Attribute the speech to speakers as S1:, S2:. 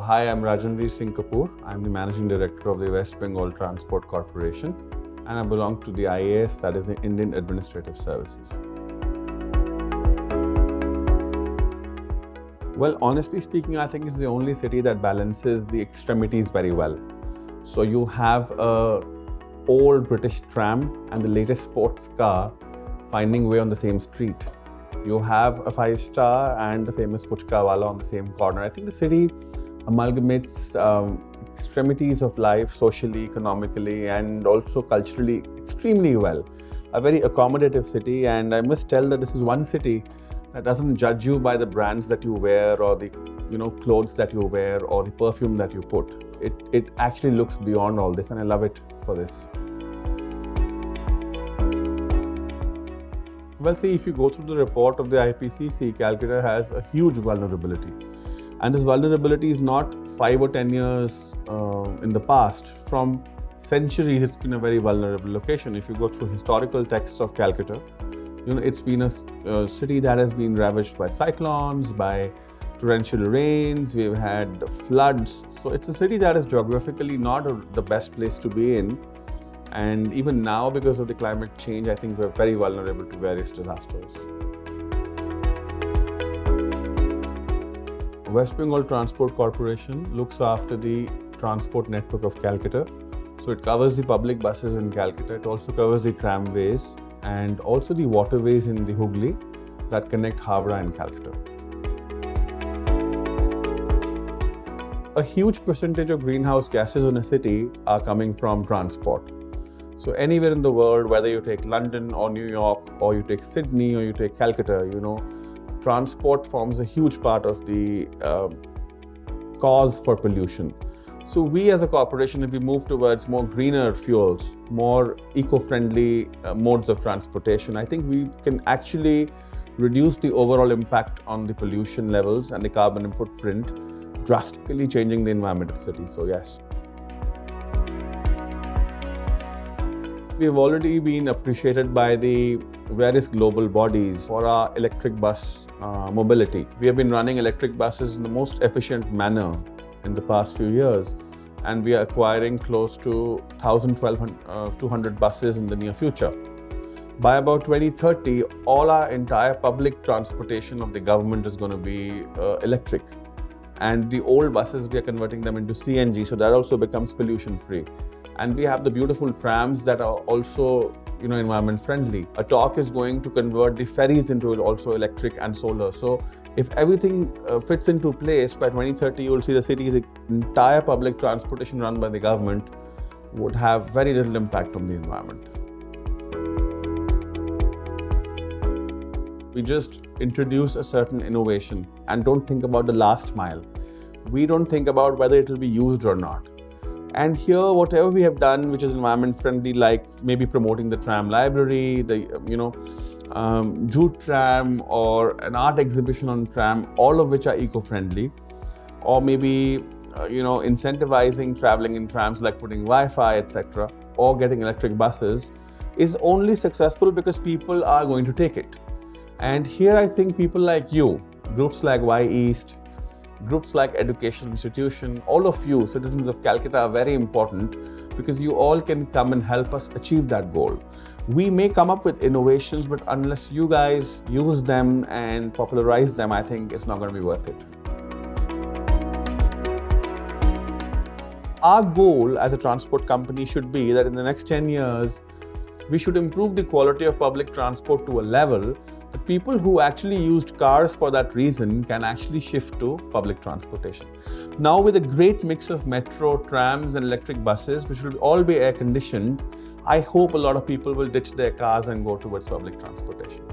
S1: Hi, I'm Rajanvir Singh Kapur. I'm the Managing Director of the West Bengal Transport Corporation, and I belong to the IAS, that is the Indian Administrative Services. Well, honestly speaking, I think it's the only city that balances the extremities very well. So you have a old British tram and the latest sports car finding way on the same street. You have a 5-star and the famous puchka wala on the same corner. I think the city amalgamates extremities of life socially, economically, and also culturally extremely well. A very accommodative city, and I must tell that this is one city that doesn't judge you by the brands that you wear or the clothes that you wear or the perfume that you put. It actually looks beyond all this, and I love it for this. Well, see, if you go through the report of the IPCC, Calcutta has a huge vulnerability. And this vulnerability is not 5 or 10 years in the past. From centuries, it's been a very vulnerable location. If you go through historical texts of Calcutta, it's been a city that has been ravaged by cyclones, by torrential rains. We've had floods. So it's a city that is geographically not the best place to be in. And even now, because of the climate change, I think we're very vulnerable to various disasters. West Bengal Transport Corporation looks after the transport network of Calcutta. So it covers the public buses in Calcutta. It also covers the tramways and also the waterways in the Hooghly that connect Howrah and Calcutta. A huge percentage of greenhouse gases in a city are coming from transport. So anywhere in the world, whether you take London or New York, or you take Sydney, or you take Calcutta, transport forms a huge part of the cause for pollution. So we as a corporation, if we move towards more greener fuels, more eco-friendly modes of transportation, I think we can actually reduce the overall impact on the pollution levels and the carbon footprint, drastically changing the environment of the city. So yes. We've already been appreciated by the various global bodies for our electric bus mobility. We have been running electric buses in the most efficient manner in the past few years, and we are acquiring close to 1,200 buses in the near future. By about 2030, all our entire public transportation of the government is going to be electric. And the old buses, we are converting them into CNG, so that also becomes pollution free. And we have the beautiful trams that are also, environment friendly. A talk is going to convert the ferries into also electric and solar. So if everything fits into place, by 2030, you will see the city's entire public transportation run by the government would have very little impact on the environment. We just introduce a certain innovation and don't think about the last mile. We don't think about whether it will be used or not. And here, whatever we have done, which is environment friendly, like maybe promoting the tram library, the jute tram, or an art exhibition on tram, all of which are eco-friendly, or maybe incentivizing traveling in trams, like putting Wi-Fi, etc., or getting electric buses, is only successful because people are going to take it. And here, I think people like you, groups like Y East, groups like Education Institution, all of you, citizens of Calcutta, are very important because you all can come and help us achieve that goal. We may come up with innovations, but unless you guys use them and popularize them, I think it's not going to be worth it. Our goal as a transport company should be that in the next 10 years, we should improve the quality of public transport to a level that people who actually used cars for that reason can actually shift to public transportation. Now, with a great mix of metro, trams, and electric buses, which will all be air conditioned, I hope a lot of people will ditch their cars and go towards public transportation.